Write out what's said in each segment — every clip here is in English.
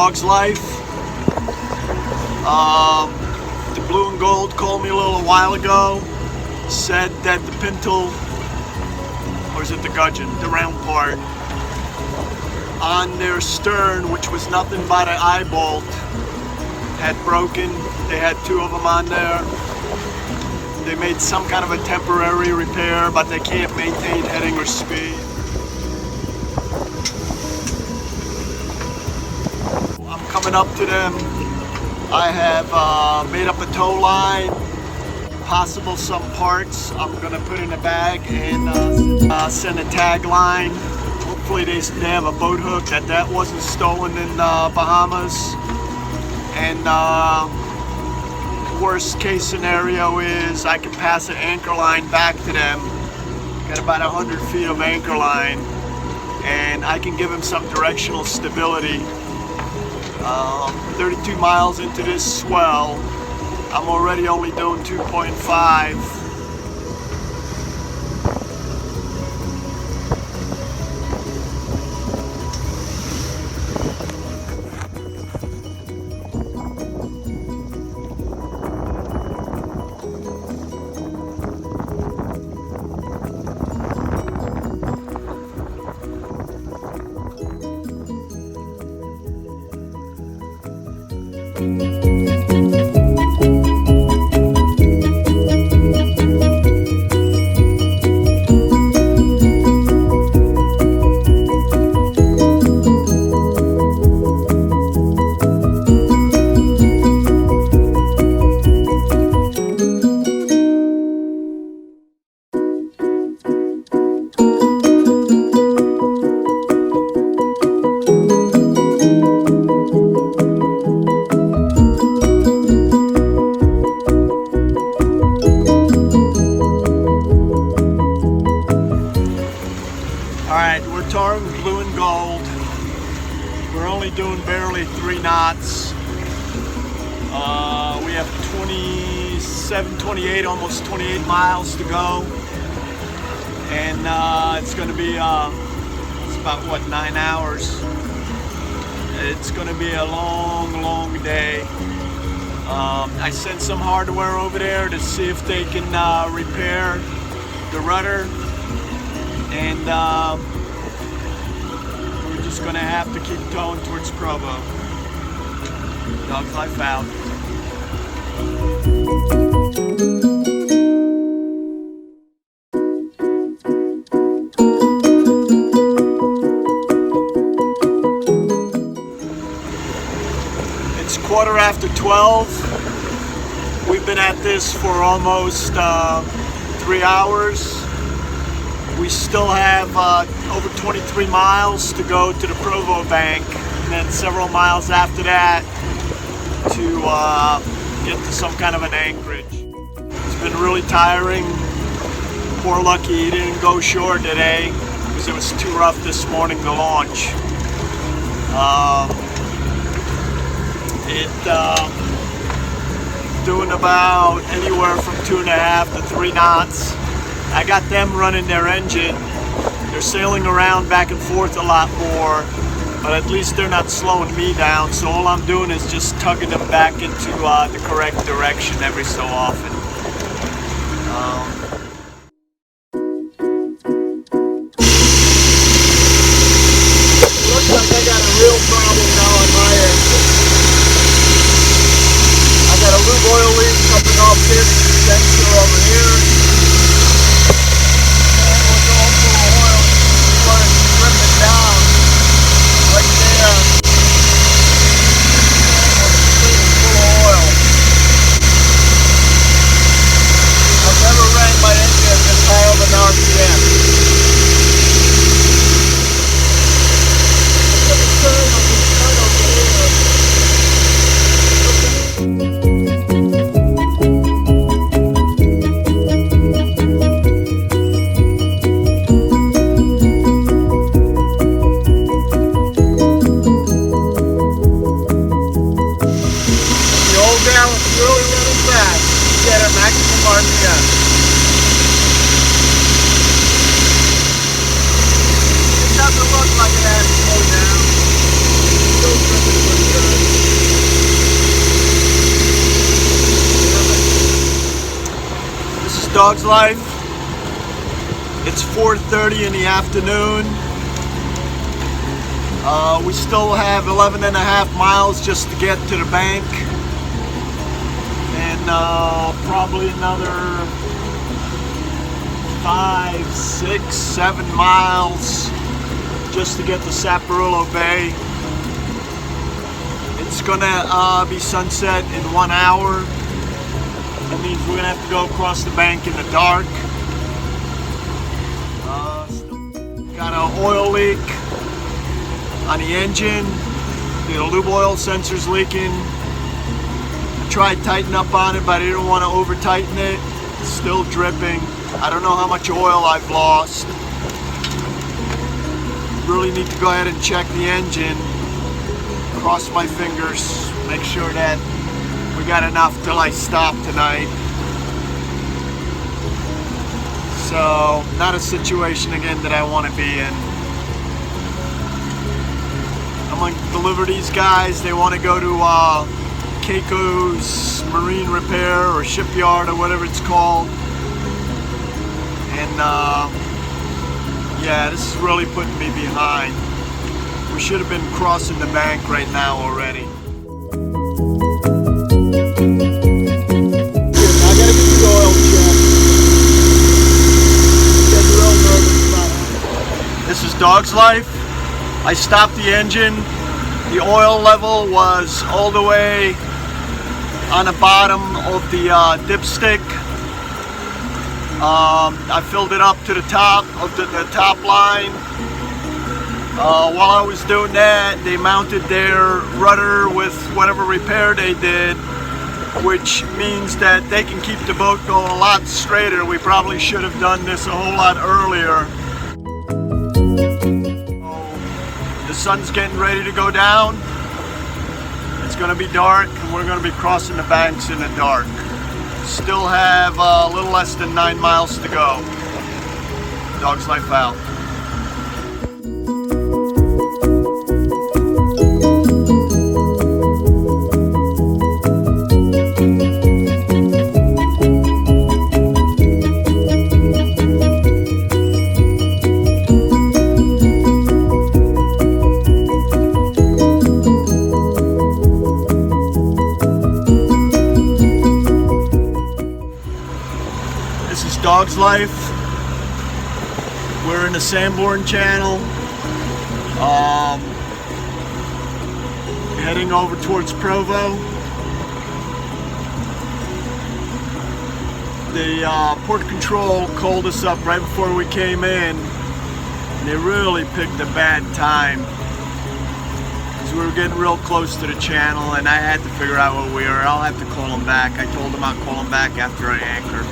DogsLife. The Blue and Gold called me a little while ago, said that the pintle, or is it the gudgeon, the round part, on their stern, which was nothing but an eye bolt, had broken. They had two of them on there. They made some kind of a temporary repair, but they can't maintain heading or speed. I'm coming up to them. I have made up a tow line, possible some parts I'm gonna put in a bag and send a tag line. Hopefully they have a boat hook that wasn't stolen in Bahamas. And worst case scenario is I can pass an anchor line back to them. Got about 100 feet of anchor line, and I can give them some directional stability. 32 miles into this swell, I'm already only doing 2.5. Alright, we're towing Blue and Gold. We're only doing barely 3 knots. We have 27, 28, almost 28 miles to go. And it's going to be, it's about what, 9 hours. It's going to be a long, long day. I sent some hardware over there to see if they can repair the rudder. And we're just gonna have to keep towing towards Provo. DogsLife out. It's 12:15. We've been at this for almost 3 hours. We still have over 23 miles to go to the Provo bank, and then several miles after that to get to some kind of an anchorage. It's been really tiring. Poor Lucky, he didn't go shore today because it was too rough this morning to launch. Doing about anywhere from 2.5 to 3 knots. I got them running their engine. They're sailing around back and forth a lot more, but at least they're not slowing me down. So all I'm doing is just tugging them back into the correct direction every so often. Looks like I got a real problem now on my end. I got a lube oil leak coming off this sensor over here. Never ran DogsLife. It's 4:30 in the afternoon. We still have 11.5 miles just to get to the bank, and probably another 5, 6, 7 miles just to get to Saparillo Bay. It's gonna be sunset in 1 hour. That means we're gonna have to go across the bank in the dark. Got an oil leak on the engine. The lube oil sensor's leaking. I tried tightening up on it, but I didn't want to over tighten it. It's still dripping. I don't know how much oil I've lost. Really need to go ahead and check the engine. Cross my fingers, make sure that we got enough till I stop tonight. So, not a situation again that I want to be in. I'm going to deliver these guys. They want to go to Caicos Marine Repair or Shipyard or whatever it's called. And yeah, this is really putting me behind. We should have been crossing the bank right now already. I gotta get the oil checked. Getting real nervous about it. This is DogsLife. I stopped the engine. The oil level was all the way on the bottom of the dipstick. I filled it up to the top of the top line. While I was doing that, they mounted their rudder with whatever repair they did, which means that they can keep the boat going a lot straighter. We probably should have done this a whole lot earlier. The sun's getting ready to go down. It's going to be dark, and we're going to be crossing the banks in the dark. Still have a little less than 9 miles to go. DogsLife out. DogsLife. We're in the Sanborn Channel, heading over towards Provo. The port control called us up right before we came in, and they really picked a bad time because we were getting real close to the channel, and I had to figure out what we were. I'll have to call them back. I told them I'll call them back after I anchor.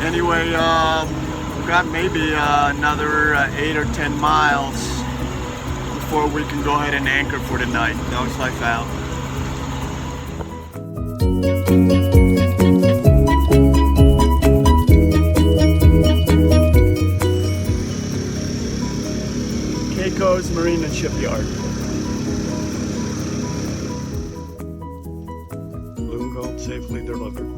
Anyway, we've got maybe another 8 or 10 miles before we can go ahead and anchor for the night. DogsLife out. Caicos Marine and Shipyard. Blue and gold safely delivered.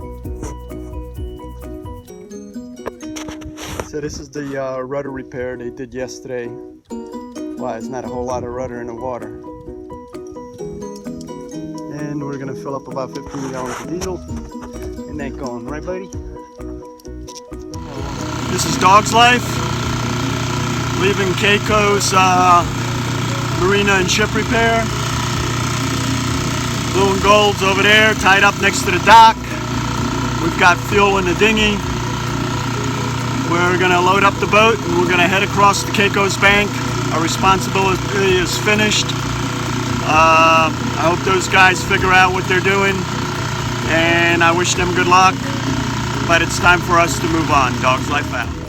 So this is the rudder repair they did yesterday. Wow, it's not a whole lot of rudder in the water. And we're gonna fill up about 15 gallons of diesel and then going, right buddy? This is DogsLife, leaving Caicos Marina and Ship Repair. Blue and gold's over there, tied up next to the dock. We've got fuel in the dinghy. We're going to load up the boat and we're going to head across the Caicos Bank. Our responsibility is finished. I hope those guys figure out what they're doing, and I wish them good luck. But it's time for us to move on. DogsLife out.